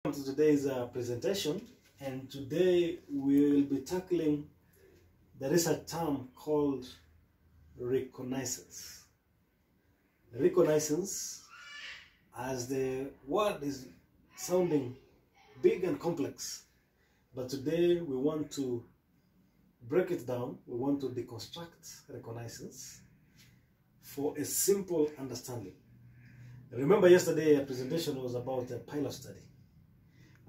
Welcome to today's presentation, and today we will be tackling the research term called reconnaissance. Reconnaissance, as the word is sounding big and complex, but today we want to break it down. We want to deconstruct reconnaissance for a simple understanding. Remember, yesterday a presentation was about a pilot study.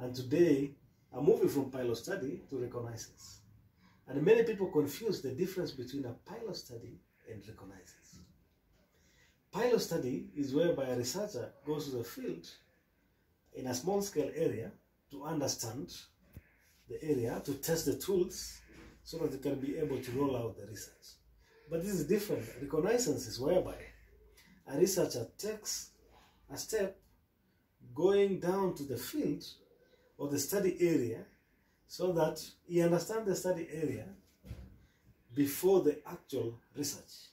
And today, I'm moving from pilot study to reconnaissance. And many people confuse the difference between a pilot study and reconnaissance. Pilot study is whereby a researcher goes to the field in a small-scale area to understand the area, to test the tools, so that they can be able to roll out the research. But this is different. Reconnaissance is whereby a researcher takes a step going down to the field or the study area, so that he understands the study area before the actual research.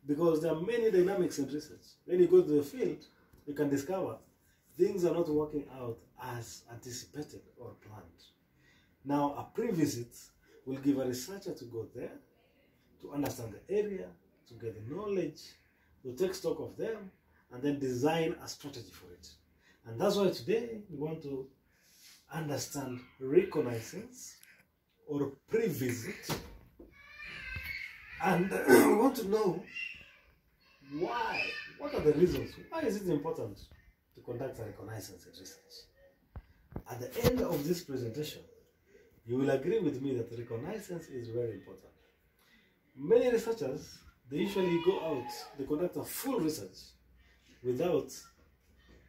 Because there are many dynamics in research. When you go to the field, you can discover things are not working out as anticipated or planned. Now, a pre-visit will give a researcher to go there, to understand the area, to get the knowledge, to take stock of them, and then design a strategy for it. And that's why today we want to understand reconnaissance or pre-visit, and we want to know why. What are the reasons? Why is it important to conduct a reconnaissance in research? At the end of this presentation, you will agree with me that reconnaissance is very important. Many researchers, they usually go out, they conduct a full research without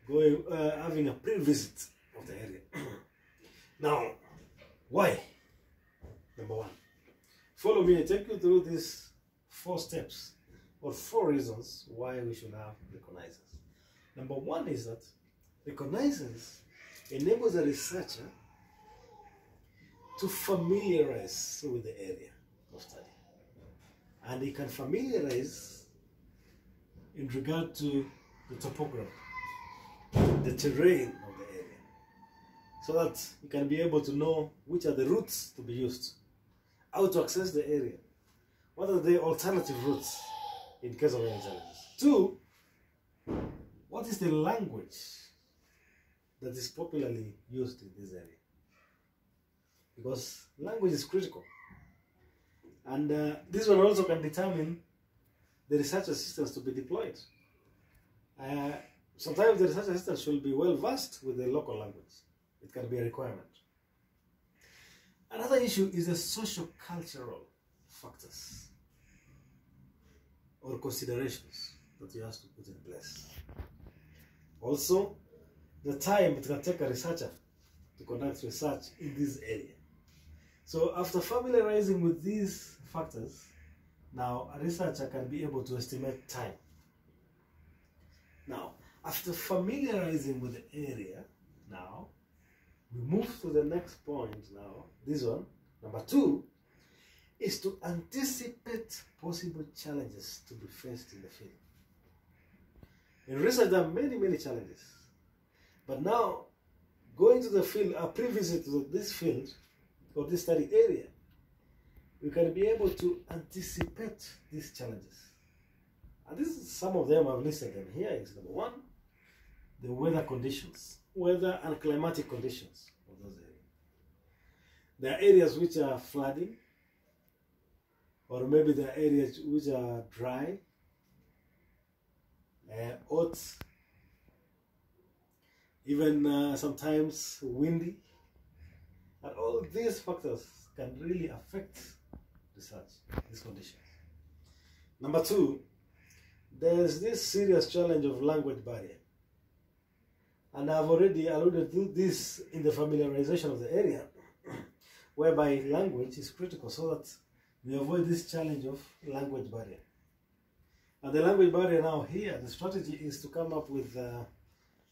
having a pre-visit of the area. Now, why? Number one, follow me and take you through these 4 steps or 4 reasons why we should have reconnaissance. Number one is that reconnaissance enables a researcher to familiarize with the area of study. And he can familiarize in regard to the topography, the terrain of the area, so that you can be able to know which are the routes to be used, how to access the area, what are the alternative routes in case of any challenges. 2, what is the language that is popularly used in this area? Because language is critical. And this one also can determine the research assistants to be deployed. Sometimes the research assistant should be well versed with the local language. It can be a requirement. Another issue is the socio-cultural factors or considerations that you have to put in place. Also, the time it can take a researcher to conduct research in this area. So after familiarizing with these factors, now a researcher can be able to estimate time. Now, after familiarizing with the area, now we move to the next point now. This one, number 2, is to anticipate possible challenges to be faced in the field. In research, there are many challenges. But now, going to the field, a pre-visit to this field or this study area, we can be able to anticipate these challenges. And this is some of them. I've listed them here. Is number 1, the weather conditions, weather and climatic conditions of those areas. There are areas which are flooding, or maybe there are areas which are dry, hot, even sometimes windy. And all these factors can really affect research, these conditions. Number 2, there's this serious challenge of language barrier. And I've already alluded to this in the familiarization of the area, whereby language is critical so that we avoid this challenge of language barrier. And the language barrier now here, the strategy is to come up with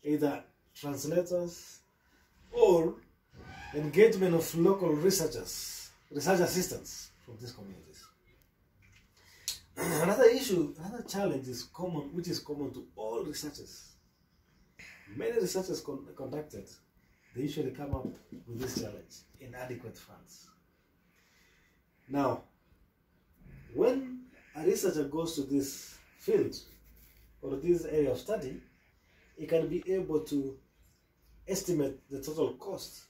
either translators or engagement of local researchers, research assistants from these communities. Another issue, another challenge is common, which is common to all researchers. Many researchers conducted they usually come up with this challenge: inadequate funds. Now, when a researcher goes to this field or this area of study, he can be able to estimate the total cost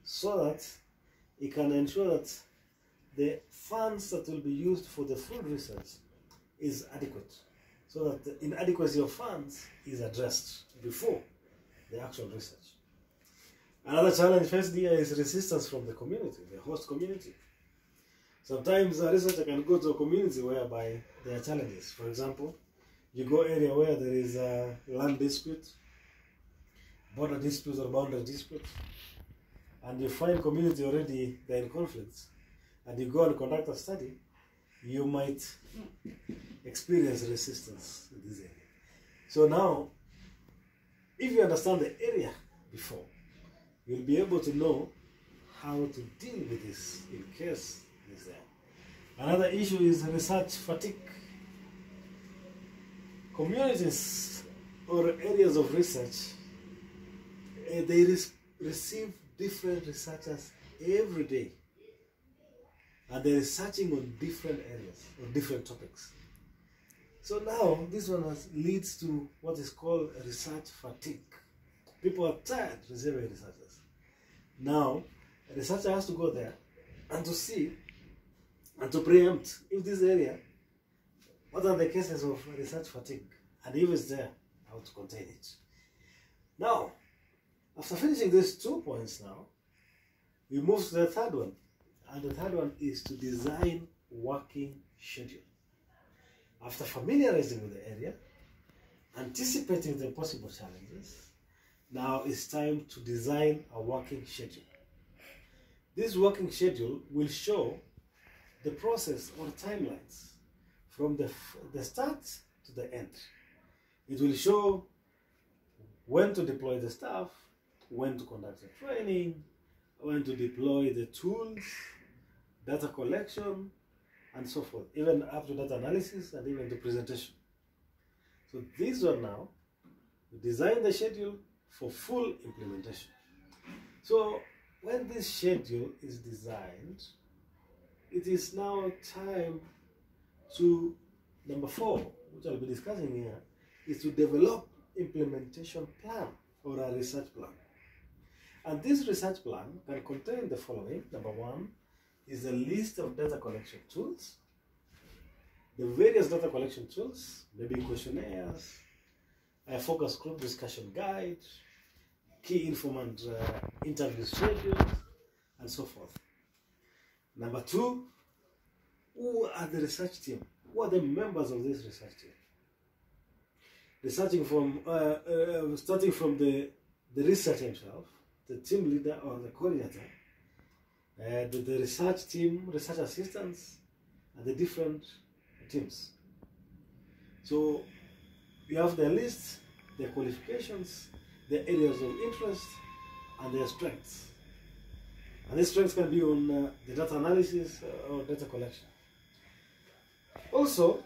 so that he can ensure that the funds that will be used for the full research is adequate, so that the inadequacy of funds is addressed before the actual research. Another challenge faced here is resistance from the community, the host community. Sometimes a researcher can go to a community whereby there are challenges. For example, you go area where there is a land dispute, border dispute or boundary dispute, and you find community already they're in conflicts, and you go and conduct a study, you might experience resistance in this area. So now, if you understand the area before, you'll be able to know how to deal with this in case it's there. Another issue is research fatigue. Communities or areas of research, they receive different researchers every day, and they're researching on different areas, on different topics. So now, this one leads to what is called research fatigue. People are tired receiving researchers. Now, a researcher has to go there and to see and to preempt if this area, what are the cases of research fatigue, and if it's there, how to contain it. Now, after finishing these 2 points now, we move to the third one, and the third one is to design working schedule. After familiarizing with the area, anticipating the possible challenges, now it's time to design a working schedule. This working schedule will show the process or timelines from the start to the end. It will show when to deploy the staff, when to conduct the training, when to deploy the tools, data collection, and so forth, even up to data analysis and even the presentation. So these are now, we design the schedule for full implementation. So when this schedule is designed, it is now time to, number 4, which I'll be discussing here, is to develop implementation plan or a research plan. And this research plan can contain the following. Number 1 is a list of data collection tools, the various data collection tools, maybe questionnaires, a focus group discussion guide, key informant interview schedules, and so forth. Number 2, who are the research team? Who are the members of this research team? Researching from, starting from the researcher himself, the team leader or the coordinator, the research team, research assistants, and the different teams. So you have their list, their qualifications, their areas of interest, and their strengths. And these strengths can be on the data analysis or data collection. Also,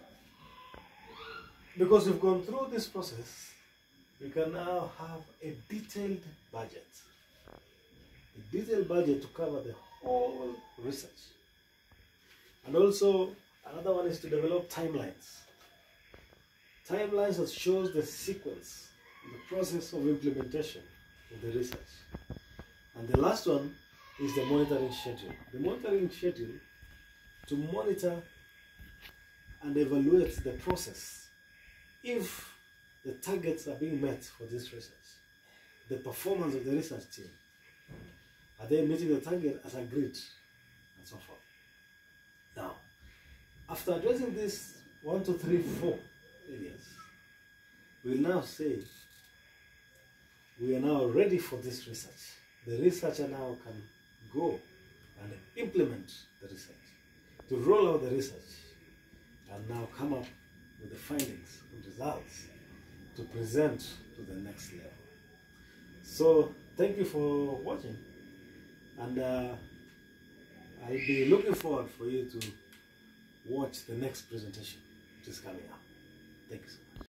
because we've gone through this process, we can now have a detailed budget. A detailed budget to cover the whole research. And also, another one is to develop timelines. Timelines that shows the sequence, the process of implementation of the research. And the last one is the monitoring schedule. The monitoring schedule to monitor and evaluate the process if the targets are being met for this research, the performance of the research team. Are they meeting the target as agreed, and so forth. Now, after addressing these 1, 2, 3, 4 areas, we'll now say we are now ready for this research. The researcher now can go and implement the research, to roll out the research, and now come up with the findings and results to present to the next level. So thank you for watching, and I'll be looking forward for you to watch the next presentation which is coming up. Thank you so much.